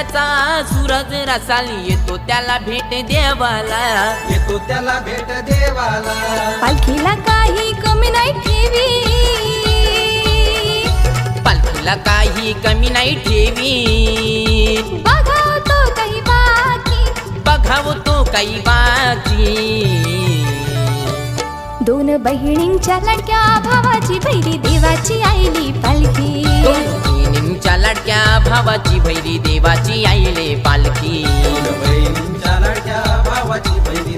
उजाड्याचा सूरज रसाली येतो त्याला भेट देवाला, येतो त्याला भेट देवाला. पालखीला काही कमी नाही ठेवी, पालखीला काही कमी नाही ठेवी. बघावतो काही बाकी, बघावतो काही बाकी. दोन बहिणींच्या लडक्या भावाची भैरी देवाची आईली पालखी. दोन बहिणींच्या लाडक्या भावाची भैरी देवाची आईले पालखी. बहिणींच्या लाडक्या भावाची बहिणी